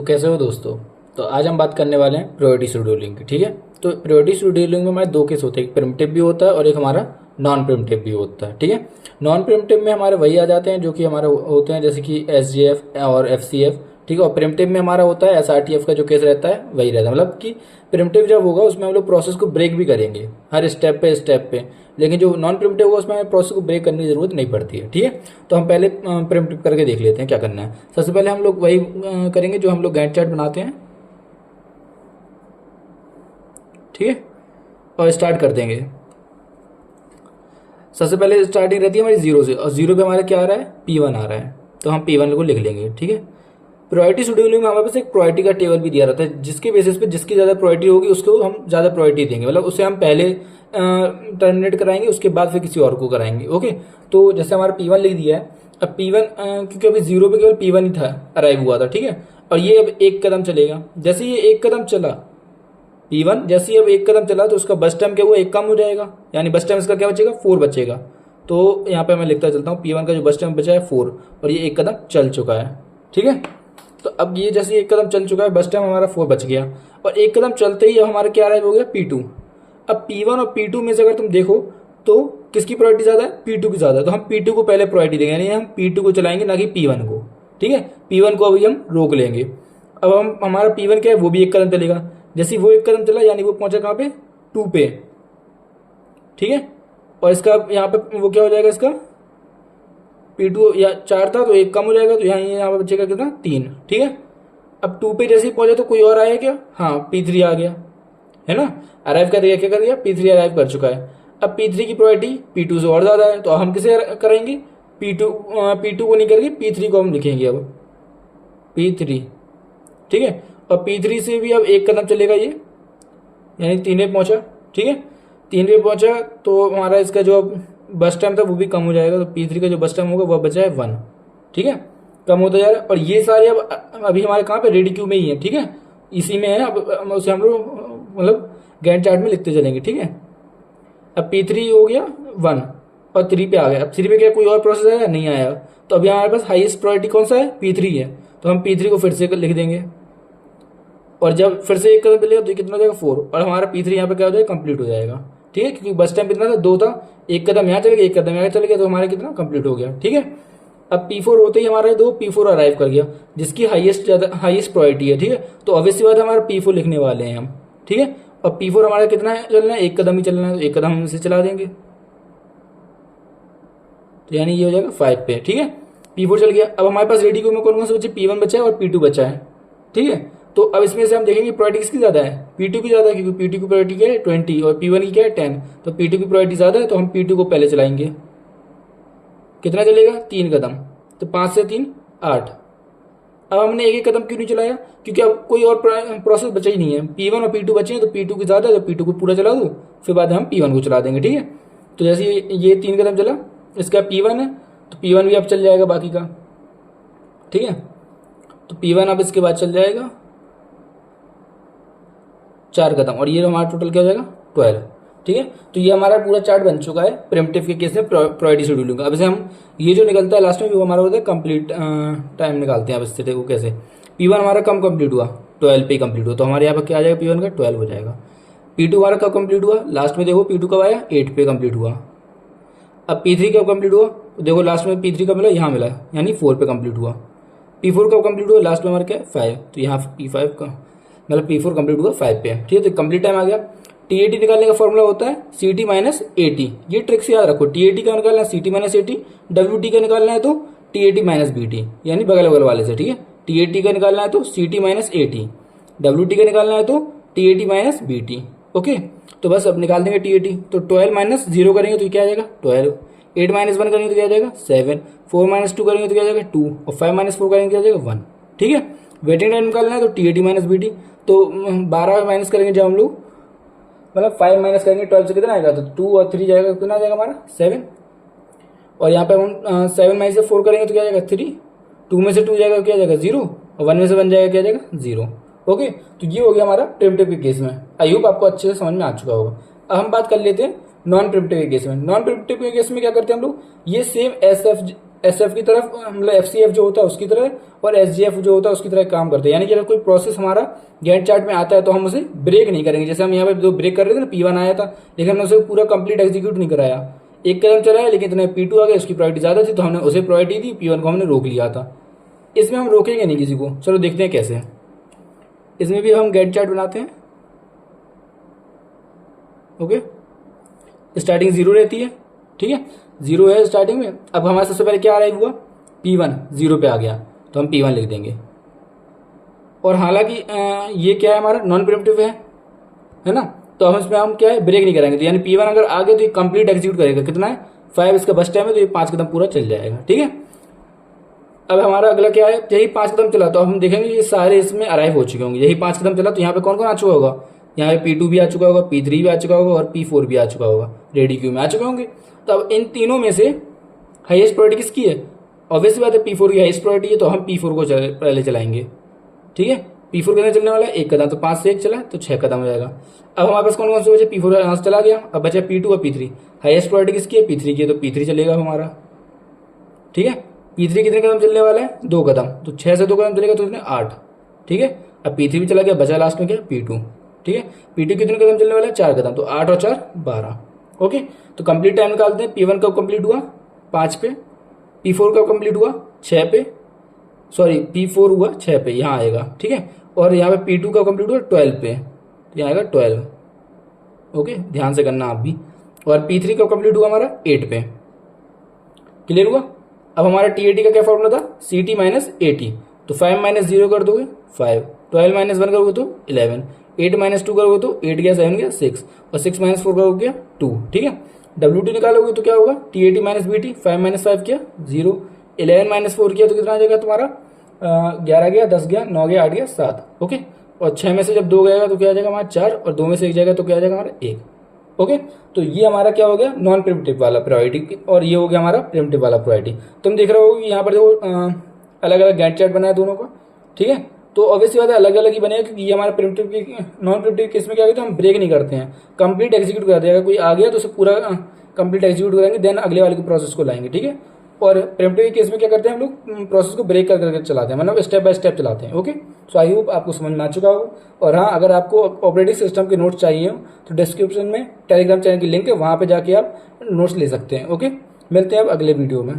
कैसे हो दोस्तों। तो आज हम बात करने वाले हैं प्रायोरिटी शेड्यूलिंग की। ठीक है, तो प्रायोरिटी शेड्यूलिंग में हमारे दो केस होते हैं, एक प्रिमिटिव भी होता है और एक हमारा नॉन प्रिमिटिव भी होता है। ठीक है, नॉन प्रिमिटिव में हमारे वही आ जाते हैं जो कि हमारे होते हैं जैसे कि SGF और FCF। ठीक है, और प्रिमिटिव में हमारा होता है SRTF का जो केस रहता है वही रहता है। मतलब कि प्रिमिटिव जब होगा उसमें हम लोग प्रोसेस को ब्रेक भी करेंगे हर स्टेप पे, लेकिन जो नॉन प्रिमिटिव होगा उसमें हमें प्रोसेस को ब्रेक करने की जरूरत नहीं पड़ती है। ठीक है, तो हम पहले प्रिमिटिव करके देख लेते हैं क्या करना है। सबसे पहले हम लोग वही करेंगे जो हम लोग गैंट चार्ट बनाते हैं। ठीक है, और स्टार्ट कर देंगे। सबसे पहले स्टार्टिंग रहती है हमारी जीरो से, और जीरो पे हमारा क्या आ रहा है, P1 आ रहा है, तो हम P1 को लिख लेंगे। ठीक है, प्रायोरिटी शेड्यूलिंग में हमारे पास एक प्रायोरिटी का टेबल भी दिया रहता है, जिसके बेसिस पे जिसकी ज़्यादा प्रायोरिटी होगी उसको हम ज़्यादा प्रायोरिटी देंगे। मतलब उसे हम पहले टर्मिनेट कराएंगे, उसके बाद फिर किसी और को कराएंगे। ओके, तो जैसे हमारा P1 लिख दिया है। अब P1 क्योंकि अभी जीरो पे केवल P1 ही था, अराइव हुआ था। ठीक है, और ये अब एक कदम चलेगा। जैसे ये एक कदम चला P1, जैसे ही अब एक कदम चला तो उसका बस टाइम क्या हुआ, एक कम हो जाएगा, यानी बस टाइम इसका क्या बचेगा, 4 बचेगा। तो यहाँ पे मैं लिखता चलता हूँ P1 का जो बस टाइम बचा है 4, और ये एक कदम चल चुका है। ठीक है, तो अब ये जैसे एक कदम चल चुका है, बस टाइम हमारा 4 बच गया, और एक कदम चलते ही अब हमारा क्या हो गया, P2। अब P1 और P2 में से अगर तुम देखो तो किसकी प्रायोरिटी ज़्यादा है, P2 की ज़्यादा है, तो हम P2 को पहले प्रायोरिटी देंगे, यानी हम P2 को चलाएंगे ना कि P1 को। ठीक है, P1 को अभी हम रोक लेंगे। अब हम हमारा P1 क्या है, वो भी एक कदम चलेगा। जैसे वो एक कदम चला यानी वो पहुंचा कहाँ पे, 2 पे। ठीक है, और इसका यहाँ पे वो क्या हो जाएगा, इसका P2 या 4 था तो एक कम हो जाएगा, तो यहाँ पे बचेगा कितना, 3। ठीक है, अब 2 पे जैसे ही पहुंचा तो कोई और आया क्या, हाँ P3 आ गया, है ना, अराइव कर दिया। क्या कर दिया, P3 अराइव कर चुका है। अब P3 की प्रायोरिटी P2 से और ज़्यादा है, तो हम किसे करेंगे, P2 को नहीं करके P3 को हम लिखेंगे अब, P3। ठीक है, और P3 से भी अब एक कदम चलेगा ये, यानी 3 पे पहुंचा। ठीक है, 3 पे पहुंचा तो हमारा इसका जो बस टाइम था वो भी कम हो जाएगा, तो P3 का जो बस टाइम होगा वह बचा है 1। ठीक है, कम होता जा रहा है, और ये सारे अब अभी हमारे कहाँ पे, रेडी क्यू में ही है। ठीक है, इसी में है, अब उसे हम लोग मतलब गैंट चार्ट में लिखते चलेंगे। ठीक है, अब P3 हो गया 1, और 3 पे आ गया। अब 3 पे क्या कोई और प्रोसेस आया, नहीं आया, तो अभी हमारे पास हाईएस्ट प्रायोरिटी कौन सा है, P3 है, तो हम P3 को फिर से लिख देंगे। और जब फिर से एक कदम चलेगा तो ये कितना हो जाएगा, 4, और हमारा P3 यहाँ पे क्या हो जाएगा, कंप्लीट हो जाएगा। ठीक है, क्योंकि बस टाइम कितना था, 2 था, एक कदम यहाँ चले गया, एक कदम यहाँ चले गया, तो हमारा कितना कंप्लीट हो गया। ठीक है, अब P4 होते ही हमारा 2 P4 अराइव कर गया, जिसकी हाईएस्ट प्रायोरिटी है। ठीक है, तो ऑब्वियसली बात हमारा P4 लिखने वाले हैं हम। ठीक है, और P4 हमारा कितना है, चलना है, एक कदम ही चलना है, तो एक कदम हम इसे चला देंगे, तो यानी ये हो जाएगा 5 पे। ठीक है, P4 चल गया। अब हमारे पास रेडी क्यू में कौन कौन से बचे, P1 बचा है और P2 बचा है। ठीक है, तो अब इसमें से हम देखेंगे प्रायोरिटी किसकी ज़्यादा है, P2 की ज़्यादा है, क्योंकि P2 की प्रायोरिटी क्या है 20 और P1 की क्या है 10, तो P2 की प्रायोरिटी ज़्यादा है, तो हम P2 को पहले चलाएंगे। कितना चलेगा, 3 कदम, तो 5 से 3 8। अब हमने एक एक कदम क्यों नहीं चलाया, क्योंकि अब कोई और प्रोसेस बचा ही नहीं है, P1 और P2 बचे हैं, तो P2 की ज़्यादा है, तो P2 को पूरा चला दूँ, फिर बाद में हम P1 को चला देंगे। ठीक है, तो जैसे ये 3 कदम चला, इसका P1 है, तो P1 भी अब चल जाएगा बाकी का। ठीक है, तो P1 अब इसके बाद चल जाएगा 4 कदम, और ये हमारा टोटल क्या हो जाएगा, 12। ठीक है, तो ये हमारा पूरा चार्ट बन चुका है प्रिमिटिव के केस में प्रायोरिटी शेड्यूलिंग का। अब इसे हम ये जो निकलता है लास्ट में वो हमारा होता है कंप्लीट टाइम निकालते हैं। अब इससे देखो कैसे, P1 हमारा कम कंप्लीट हुआ, 12 पे कंप्लीट हुआ, तो हमारे यहाँ पर क्या आ जाएगा, P1 का 12 हो जाएगा। P2 हमारा कब कंप्लीट हुआ, लास्ट में देखो P2 कब आया, 8 पे कंप्लीट हुआ। अब P3 कब कंप्लीट हुआ, तो देखो लास्ट में P3 कब मिला, यहाँ मिला, यानी 4 पे कंप्लीट हुआ। P4 कब कंप्लीट हुआ, लास्ट में हमारा क्या है 5, तो यहाँ P5 का मतलब P4 कंप्लीट हुआ 5 पे। ठीक है, तो कंप्लीट टाइम आ गया। TAT निकालने का फॉर्मूला होता है CT माइनस AT, ये ट्रिक से याद रखो। TAT का निकालना है CT माइनस AT, WT का निकालना है तो TAT माइनस BT, यानी बगल बगल वाले से। ठीक है, TAT का निकालना है तो CT माइनस AT, WT का निकालना है तो TAT माइनस BT। ओके, तो बस अब निकाल देंगे TAT, तो 12 माइनस 0 करेंगे तो क्या आ जाएगा 12, 8 माइनस 1 करेंगे तो क्या आ जाएगा 7, 4 माइनस 2 करेंगे तो क्या आ जाएगा 2, और 5 माइनस 4 करेंगे तो क्या आ जाएगा 1। ठीक है, वेटिंग टाइम निकालना है तो TAT माइनस BT, तो 12 माइनस करेंगे जब हम लोग, मतलब 5 माइनस करेंगे 12 से कितना आएगा, तो 2 और 3 जाएगा, कितना आ जाएगा हमारा 7, और यहाँ पे हम 7 माइनस से 4 करेंगे तो क्या जाएगा 3, 2 में से 2 जाएगा क्या जाएगा 0, और 1 में से 1 जाएगा क्या जाएगा 0। ओके, तो ये हो गया हमारा प्रिमिटिव के केस में। आई होप आपको अच्छे से समझ में आ चुका होगा। अब हम बात कर लेते हैं नॉन प्रिमिटिव के केस में। नॉन प्रिमिटिव के केस में क्या करते हैं हम लोग, ये सेम SF की तरफ, मतलब FCF जो होता है उसकी तरह, और SGF जो होता है उसकी तरह काम करते हैं। यानी कि अगर कोई प्रोसेस हमारा गैंट चार्ट में आता है तो हम उसे ब्रेक नहीं करेंगे। जैसे हम यहाँ पे जो ब्रेक कर रहे थे ना, P1 आया था लेकिन हमने उसे पूरा कंप्लीट एग्जीक्यूट नहीं कराया, एक कदम चलाया लेकिन इतने P2 आ गया, उसकी प्रायोरिटी ज्यादा थी तो हमने उसे प्रायोरिटी दी, P1 को हमने रोक लिया था। इसमें हम रोकेंगे नहीं किसी को। चलो देखते हैं कैसे। इसमें भी हम गैंट चार्ट बनाते हैं। ओके, स्टार्टिंग 0 रहती है, ठीक है, 0 है स्टार्टिंग में। अब हमारे सबसे पहले क्या अराइव हुआ, P1 0 पे आ गया तो हम P1 लिख देंगे। और हालांकि ये क्या है, हमारा नॉन प्रिमिटिव है ना, तो हम इसमें हम क्या है, ब्रेक नहीं करेंगे। तो यानी P1 अगर आ गया तो ये कंप्लीट एग्जीक्यूट करेगा। कितना है, 5 इसका बस टाइम है, तो ये 5 कदम पूरा चल जाएगा, ठीक है। अब हमारा अगला क्या है, यही 5 कदम चला तो हम देखेंगे ये सारे इसमें अराइव हो चुके होंगे। यही 5 कदम चला तो यहाँ पे कौन कौन आ चुका होगा, यहाँ पे P2 भी आ चुका होगा, P3 भी आ चुका होगा और P4 भी आ चुका होगा, रेडी क्यू में आ चुके होंगे। तो अब इन तीनों में से हाईएस्ट प्रायोरिटी किसकी है, ऑब्वियसली बात है P4 की हाईएस्ट प्रायोरिटी है, तो हम P4 को पहले चलाएंगे, ठीक है। P4 कितना चलने वाला है, 1 कदम, तो 5 से 1 चला तो 6 कदम हो जाएगा। अब हमारे पास कौन कौन से बचे, P4 यहाँ से चला गया, अब बचा P2 और P3। हाईएस्ट प्रायोरिटी किसकी है, P3 की है, तो P3 चलेगा हमारा, ठीक है। P3 कितने कदम चलने वाला है, 2 कदम, तो 6 से 2 कदम चलेगा तो इसमें 8, ठीक है। अब P3 भी चला गया, बचा लास्ट में क्या, P2, ठीक है। P2 कितने कदम चलने वाला है, 4 कदम, तो 8 और 4 12। ओके, तो कंप्लीट टाइम निकालते हैं। P1 कब कंप्लीट हुआ, 5 पे। P4 कब कंप्लीट हुआ, 6 पे, सॉरी P4 हुआ 6 पे, यहाँ आएगा, ठीक है। और यहाँ पे P2 कब कंप्लीट हुआ, 12 पे, तो यहाँ आएगा 12। ओके, ध्यान से करना आप भी। और P3 कब कंप्लीट हुआ हमारा, 8 पे। क्लियर हुआ। अब हमारा TAT का क्या फॉर्मूला था, CT माइनस AT, तो 5 माइनस 0 कर दोगे 5, 12 माइनस 1 करोगे तो 11, 8 माइनस 2 करोगे तो 8 गया 7 गया 6, और 6 माइनस 4 करोगे 2, ठीक है। WT निकालोगे तो क्या होगा, TAT माइनस BT, 5 माइनस 5 किया 0, 11 माइनस 4 किया तो कितना आ जाएगा तुम्हारा, 11 गया 10 गया 9 गया 8 गया 7। ओके, और 6 में से जब 2 गएगा तो क्या आ जाएगा हमारा 4, और 2 में से 1 जाएगा तो क्या आ जाएगा हमारा 1। ओके, तो ये हमारा क्या हो गया, नॉन प्रिमिटिव वाला प्रायोरिटी, और ये हो गया हमारा प्रिमिटिव वाला प्रायोरिटी। तुम देख रहे हो कि यहाँ पर जो अलग अलग गैंट चार्ट बना है दोनों का, ठीक है। तो ऑब्वियसली बात है अलग अलग ही बनेगा, क्योंकि ये हमारा प्रिमिटिव की, नॉन प्रिमिटिव केस में क्या होता है, हम ब्रेक नहीं करते हैं, कंप्लीट एग्जीक्यूट करते हैं। अगर कोई आ गया तो उसे पूरा कंप्लीट एग्जीक्यूट करेंगे, देन अगले वाले की प्रोसेस को लाएंगे, ठीक है। और प्रिमिटिव केस में क्या करते हैं हम लोग, प्रोसेस को ब्रेक कर करके चलाते हैं, मतलब स्टेप बाय स्टेप चलाते हैं। ओके, सो आई होप आपको समझ में आ चुका होगा। और हाँ, अगर आपको ऑपरेटिंग सिस्टम के नोट्स चाहिए हो तो डिस्क्रिप्शन में टेलीग्राम चैनल की लिंक है, वहाँ पे जाके आप नोट्स ले सकते हैं। ओके, मिलते हैं अब अगले वीडियो में।